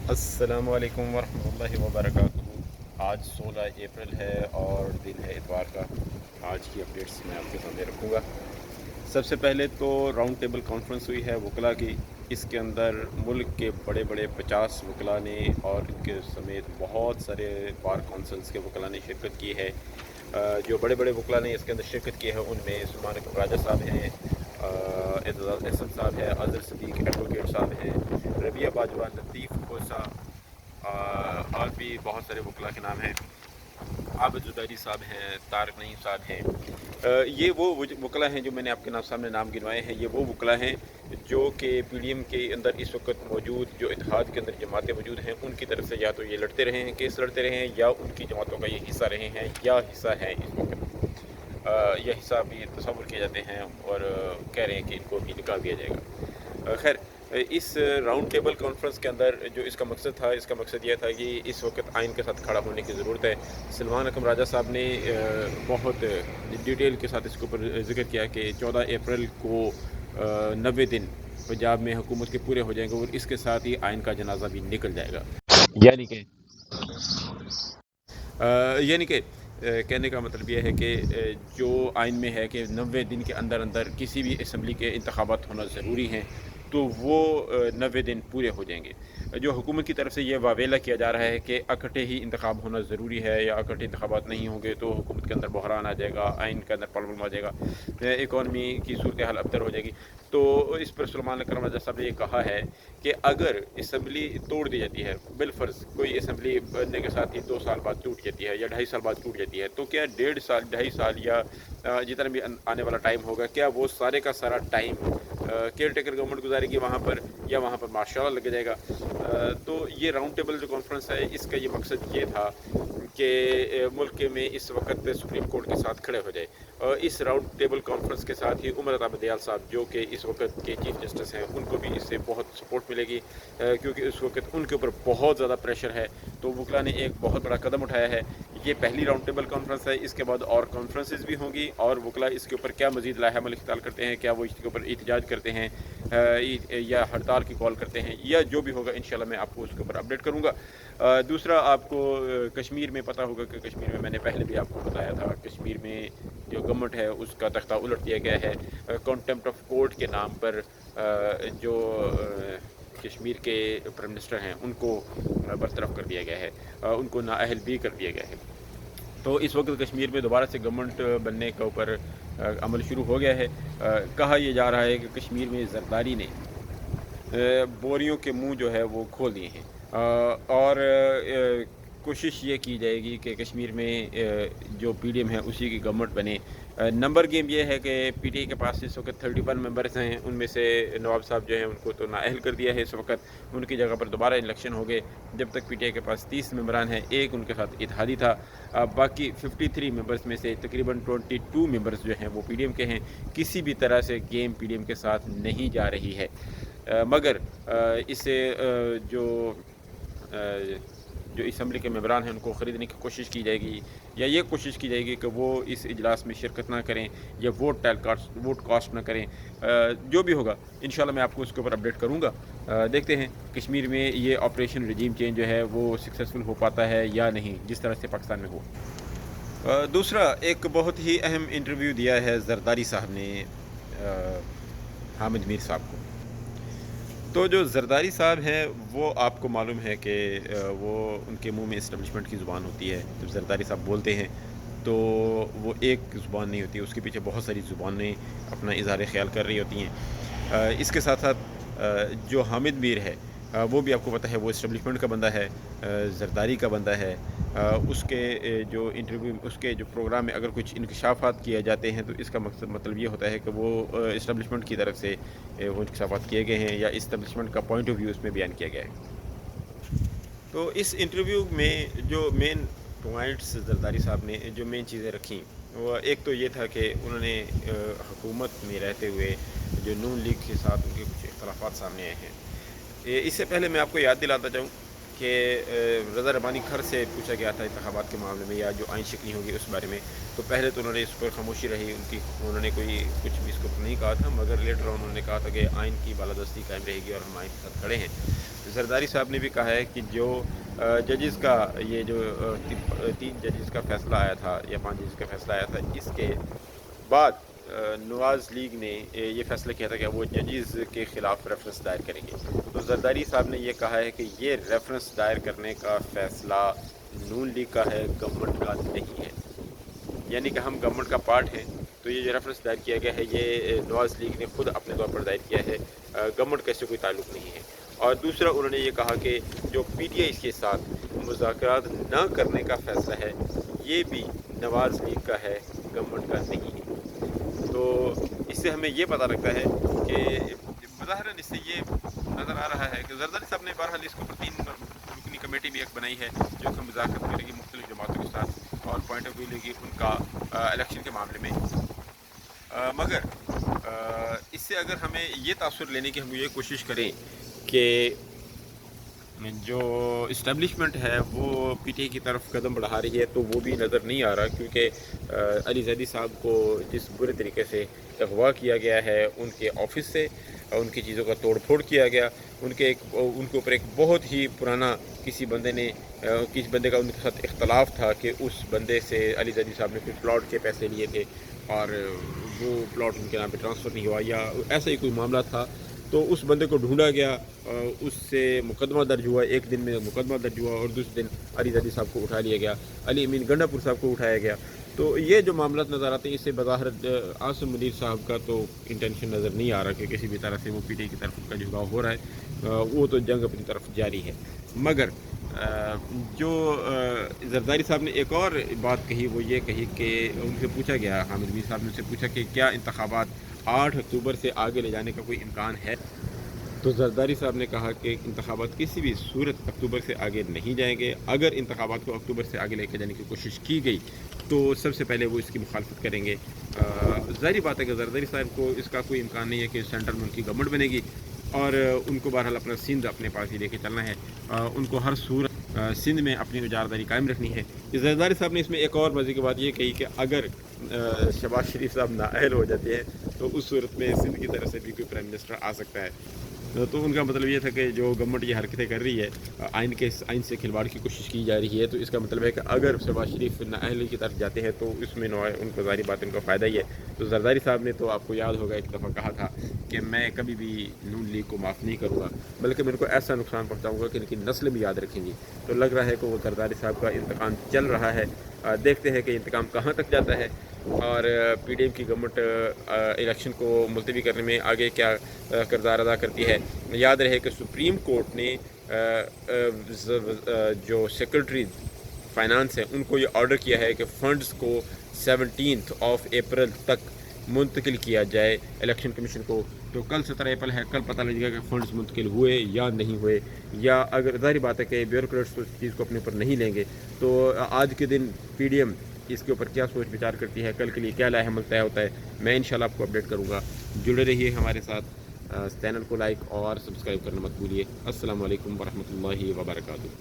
السلام علیکم ورحمۃ اللہ وبرکاتہ۔ آج 16 اپریل ہے اور دن ہے اتوار کا۔ آج کی اپڈیٹس میں آپ کے سامنے رکھوں گا۔ سب سے پہلے تو راؤنڈ ٹیبل کانفرنس ہوئی ہے وکلاء کی۔ اس کے اندر ملک کے بڑے بڑے 50 وکلاء نے اور ان کے سمیت بہت سارے بار کونسلز کے وکلاء نے شرکت کی ہے۔ جو بڑے بڑے وکلاء نے اس کے اندر شرکت کی ہے ان میں سلمان اکرم راجہ صاحب ہیں، اعتزاز احسن صاحب ہیں، اظہر صدیق ایڈوکیٹ صاحب ہیں، ربیہ باجوہ، لطیف کھوسہ، اور بھی بہت سارے وکلاء کے نام ہیں، عابد زبیری صاحب ہیں، طارق نعیم صاحب ہیں۔ یہ وہ وکلاء ہیں جو میں نے آپ کے سامنے نام گنوائے ہیں۔ یہ وہ وکلاء ہیں جو کہ پی ڈی ایم کے اندر اس وقت موجود، جو اتحاد کے اندر جماعتیں موجود ہیں، ان کی طرف سے یا تو یہ لڑتے رہے ہیں، کیس لڑتے رہے ہیں، یا ان کی جماعتوں کا یہ حصہ رہے ہیں یا حصہ ہیں اس وقت۔ یہ حصہ بھی تصور کیے جاتے ہیں اور کہہ رہے ہیں کہ ان کو بھی نکال دیا جائے گا۔ خیر، اس راؤنڈ ٹیبل کانفرنس کے اندر جو اس کا مقصد تھا، اس کا مقصد یہ تھا کہ اس وقت آئین کے ساتھ کھڑا ہونے کی ضرورت ہے۔ سلمان اکرم راجہ صاحب نے بہت ڈیٹیل کے ساتھ اس کے اوپر ذکر کیا کہ 14 اپریل کو 90 دن پنجاب میں حکومت کے پورے ہو جائیں گے اور اس کے ساتھ ہی آئین کا جنازہ بھی نکل جائے گا۔ یعنی کہ کہنے کا مطلب یہ ہے کہ جو آئین میں ہے کہ 90 دن کے اندر اندر کسی بھی اسمبلی کے انتخابات ہونا ضروری ہیں، تو وہ 90 دن پورے ہو جائیں گے۔ جو حکومت کی طرف سے یہ واویلا کیا جا رہا ہے کہ اکٹھے ہی انتخاب ہونا ضروری ہے یا اکٹھے انتخابات نہیں ہوں گے تو حکومت کے اندر بحران آ جائے گا، آئین کے اندر پرابلم آ جائے گا، اکانومی کی صورتحال ابتر ہو جائے گی۔ تو اس پر سلمان اکرم راجہ صاحب نے یہ کہا ہے کہ اگر اسمبلی توڑ دی جاتی ہے، بالفرض کوئی اسمبلی بننے کے ساتھ ہی 2 سال بعد ٹوٹ جاتی ہے یا 2.5 سال بعد ٹوٹ جاتی ہے، تو کیا 1.5 سال 2.5 سال یا جتنا بھی آنے والا ٹائم ہوگا، کیا وہ سارے کا سارا ٹائم کیئر ٹیکر گورنمنٹ گزارے گی وہاں پر، یا وہاں پر مارشل لا لگ جائے گا؟ تو یہ راؤنڈ ٹیبل جو کانفرنس ہے، اس کا یہ مقصد یہ تھا کہ ملک میں اس وقت سپریم کورٹ کے ساتھ کھڑے ہو جائے۔ اس راؤنڈ ٹیبل کانفرنس کے ساتھ ہی عمر عطا بدیال صاحب جو کہ اس وقت کے چیف جسٹس ہیں، ان کو بھی اس سے بہت سپورٹ ملے گی، کیونکہ اس وقت ان کے اوپر بہت زیادہ پریشر ہے۔ تو وکلاء نے ایک بہت بڑا قدم اٹھایا ہے۔ یہ پہلی راؤنڈ ٹیبل کانفرنس ہے، اس کے بعد اور کانفرنسز بھی ہوں گی، اور وکلاء اس کے اوپر کیا مزید لائحہ عمل اختیار کرتے ہیں، کیا وہ اس کے اوپر احتجاج کرتے ہیں یا ہڑتال کی کال کرتے ہیں، یا جو بھی ہوگا انشاءاللہ میں آپ کو اس کے اوپر اپڈیٹ کروں گا۔ دوسرا، آپ کو کشمیر میں پتہ ہوگا کہ کشمیر میں نے پہلے بھی آپ کو بتایا تھا، کشمیر میں جو گورنمنٹ ہے اس کا تختہ الٹ دیا گیا ہے کانٹیمپٹ آف کورٹ کے نام پر۔ جو کشمیر کے پرائم منسٹر ہیں ان کو برطرف کر دیا گیا ہے، ان کو نااہل بھی کر دیا گیا ہے۔ تو اس وقت کشمیر میں دوبارہ سے گورنمنٹ بننے کے اوپر عمل شروع ہو گیا ہے۔ کہا یہ جا رہا ہے کہ کشمیر میں زرداری نے بوریوں کے منہ جو ہے وہ کھول دیے ہیں، اور کوشش یہ کی جائے گی کہ کشمیر میں جو پی ڈی ایم ہے اسی کی گورنمنٹ بنے۔ نمبر گیم یہ ہے کہ پی ٹی اے کے پاس اس وقت 31 ممبرز ہیں، ان میں سے نواب صاحب جو ہیں ان کو تو نااہل کر دیا ہے اس وقت، ان کی جگہ پر دوبارہ الیکشن ہو گئے۔ جب تک پی ٹی اے کے پاس 30 ممبران ہیں، ایک ان کے ساتھ اتحادی تھا، باقی 53 ممبرز میں سے تقریباً 22 ممبرز جو ہیں وہ پی ڈی ایم کے ہیں۔ کسی بھی طرح سے گیم پی ڈی ایم کے ساتھ نہیں جا رہی ہے، مگر اسے جو اسمبلی کے ممبران ہیں ان کو خریدنے کی کوشش کی جائے گی، یا یہ کوشش کی جائے گی کہ وہ اس اجلاس میں شرکت نہ کریں یا ووٹ کاسٹ نہ کریں۔ جو بھی ہوگا انشاءاللہ میں آپ کو اس کے اوپر اپڈیٹ کروں گا۔ دیکھتے ہیں کشمیر میں یہ آپریشن رجیم چینج جو ہے وہ سکسیسفل ہو پاتا ہے یا نہیں، جس طرح سے پاکستان میں ہو۔ دوسرا، ایک بہت ہی اہم انٹرویو دیا ہے زرداری صاحب نے حامد میر صاحب کو۔ تو جو زرداری صاحب ہیں وہ آپ کو معلوم ہے کہ وہ ان کے منہ میں اسٹیبلشمنٹ کی زبان ہوتی ہے۔ جب زرداری صاحب بولتے ہیں تو وہ ایک زبان نہیں ہوتی، اس کے پیچھے بہت ساری زبانیں اپنا اظہار خیال کر رہی ہوتی ہیں۔ اس کے ساتھ ساتھ جو حامد میر ہے وہ بھی آپ کو پتہ ہے وہ اسٹیبلشمنٹ کا بندہ ہے، زرداری کا بندہ ہے۔ اس کے جو انٹرویو، اس کے جو پروگرام میں اگر کچھ انکشافات کیے جاتے ہیں تو اس کا مطلب یہ ہوتا ہے کہ وہ اسٹیبلشمنٹ کی طرف سے وہ انکشافات کیے گئے ہیں یا اسٹیبلشمنٹ کا پوائنٹ آف ویو اس میں بیان کیا گیا ہے۔ تو اس انٹرویو میں جو مین پوائنٹس زرداری صاحب نے جو مین چیزیں رکھیں، وہ ایک تو یہ تھا کہ انہوں نے حکومت میں رہتے ہوئے جو نون لیگ کے ساتھ ان کے کچھ اختلافات سامنے آئے ہیں۔ اس سے پہلے میں آپ کو یاد دلاتا چاہوں کہ رضا ربانی گھر سے پوچھا گیا تھا انتخابات کے معاملے میں یا جو آئین شکنی ہوگی اس بارے میں، تو پہلے تو انہوں نے اس پر خاموشی رہی، انہوں نے کوئی کچھ بھی اس کو نہیں کہا تھا، مگر لیٹر انہوں نے کہا تھا کہ آئین کی بالادستی قائم رہے گی اور ہم آئین کے ساتھ کھڑے ہیں۔ زرداری صاحب نے بھی کہا ہے کہ جو ججز کا یہ جو 3 ججز کا فیصلہ آیا تھا یا 5 ججز کا فیصلہ آیا تھا، اس کے بعد نواز لیگ نے یہ فیصلہ کیا تھا کہ وہ ججز کے خلاف ریفرنس دائر کریں گے۔ تو زرداری صاحب نے یہ کہا ہے کہ یہ ریفرنس دائر کرنے کا فیصلہ نون لیگ کا ہے، گورنمنٹ کا نہیں ہے، یعنی کہ ہم گورنمنٹ کا پارٹ ہیں، تو یہ جو ریفرنس دائر کیا گیا ہے یہ نواز لیگ نے خود اپنے طور پر دائر کیا ہے، گورنمنٹ کا اس سے کوئی تعلق نہیں ہے۔ اور دوسرا انہوں نے یہ کہا کہ جو پی ٹی آئی کے ساتھ مذاکرات نہ کرنے کا فیصلہ ہے یہ بھی نواز لیگ کا ہے، گورنمنٹ کا نہیں ہے۔ تو اس سے ہمیں یہ پتہ لگتا ہے کہ بظاہراً اس سے یہ نظر آ رہا ہے کہ زرداری صاحب نے بہرحال اس کے اوپر 3 رکنی کمیٹی بھی ایک بنائی ہے جو کہ مذاکرات کرے گی مختلف جماعتوں کے ساتھ اور پوائنٹ آف ویو لے گی ان کا الیکشن کے معاملے میں۔ مگر اس سے اگر ہمیں یہ تاثر لینے کی ہم یہ کوشش کریں کہ جو اسٹیبلشمنٹ ہے وہ پی ٹی آئی کی طرف قدم بڑھا رہی ہے تو وہ بھی نظر نہیں آ رہا، کیونکہ علی زیدی صاحب کو جس برے طریقے سے اغوا کیا گیا ہے ان کے آفس سے، ان کی چیزوں کا توڑ پھوڑ کیا گیا، ان کے اوپر ایک بہت ہی پرانا کسی بندے کا ان کے ساتھ اختلاف تھا کہ اس بندے سے علی زیدی صاحب نے پھر پلاٹ کے پیسے لیے تھے اور وہ پلاٹ ان کے نام پہ ٹرانسفر نہیں ہوا یا ایسا ہی کوئی معاملہ تھا۔ تو اس بندے کو ڈھونڈا گیا، اس سے مقدمہ درج ہوا، ایک دن میں مقدمہ درج ہوا اور دوسرے دن علی زیدی صاحب کو اٹھا لیا گیا، علی امین گنڈا پور صاحب کو اٹھایا گیا۔ تو یہ جو معاملات نظر آتے ہیں اس سے بظاہر عاصم منیر صاحب کا تو انٹینشن نظر نہیں آ رہا کہ کسی بھی طرح سے وہ پی ٹی آئی کی طرف ان کا جھکاؤ ہو رہا ہے، وہ تو جنگ اپنی طرف جاری ہے۔ مگر جو زرداری صاحب نے ایک اور بات کہی وہ یہ کہی کہ ان سے پوچھا گیا، حامد میر صاحب نے ان سے پوچھا کہ کیا انتخابات 8 اکتوبر سے آگے لے جانے کا کوئی امکان ہے؟ تو زرداری صاحب نے کہا کہ انتخابات کسی بھی صورت اکتوبر سے آگے نہیں جائیں گے، اگر انتخابات کو اکتوبر سے آگے لے کے جانے کی کوشش کی گئی تو سب سے پہلے وہ اس کی مخالفت کریں گے۔ ظاہری بات ہے کہ زرداری صاحب کو اس کا کوئی امکان نہیں ہے کہ سینٹرل میں ان کی گورنمنٹ بنے گی اور ان کو بہرحال اپنا سندھ اپنے پاس ہی لے کے چلنا ہے، ان کو ہر صورت سندھ میں اپنی اجارداری قائم رکھنی ہے۔ زرداری صاحب نے اس میں ایک اور مزے کی بات یہ کہی کہ اگر شہباز شریف صاحب نااہل ہو جاتے ہیں تو اس صورت میں سندھ کی طرف سے بھی کوئی پرائم منسٹر آ سکتا ہے۔ تو ان کا مطلب یہ تھا کہ جو گورنمنٹ یہ حرکتیں کر رہی ہے، آئین سے کھلواڑ کی کوشش کی جا رہی ہے، تو اس کا مطلب ہے کہ اگر شہباز شریف نااہلی کی طرف جاتے ہیں تو اس میں ان کو ظاہری بات ان کو فائدہ ہی ہے۔ تو زرداری صاحب نے تو آپ کو یاد ہوگا ایک دفعہ کہا تھا کہ میں کبھی بھی نون لیگ کو معاف نہیں کروں گا، بلکہ میں ان کو ایسا نقصان پہنچاؤں گا کہ ان کی نسلیں بھی یاد رکھیں گی۔ تو لگ رہا ہے کہ وہ زرداری صاحب کا انتقام چل رہا ہے، دیکھتے ہیں کہ انتقام کہاں تک جاتا ہے اور پی ڈی ایم کی گورنمنٹ الیکشن کو ملتوی کرنے میں آگے کیا کردار ادا کرتی ہے۔ یاد رہے کہ سپریم کورٹ نے جو سیکرٹری فائنانس ہیں ان کو یہ آرڈر کیا ہے کہ فنڈز کو 17 اپریل تک منتقل کیا جائے الیکشن کمیشن کو۔ تو کل 17 اپریل ہے، کل پتہ لگے گا کہ فنڈز منتقل ہوئے یا نہیں ہوئے، یا اگر ظاہری بات ہے کہ بیوروکریٹس اس چیز کو اپنے اوپر نہیں لیں گے تو آج کے دن پی ڈی ایم اس کے اوپر کیا سوچ بچار کرتی ہے، کل کے لیے کیا لائحہ عمل طے ہوتا ہے، میں انشاءاللہ آپ کو اپڈیٹ کروں گا۔ جڑے رہیے ہمارے ساتھ، چینل کو لائک اور سبسکرائب کرنا مت بھولیے۔ السلام علیکم ورحمۃ اللہ وبرکاتہ۔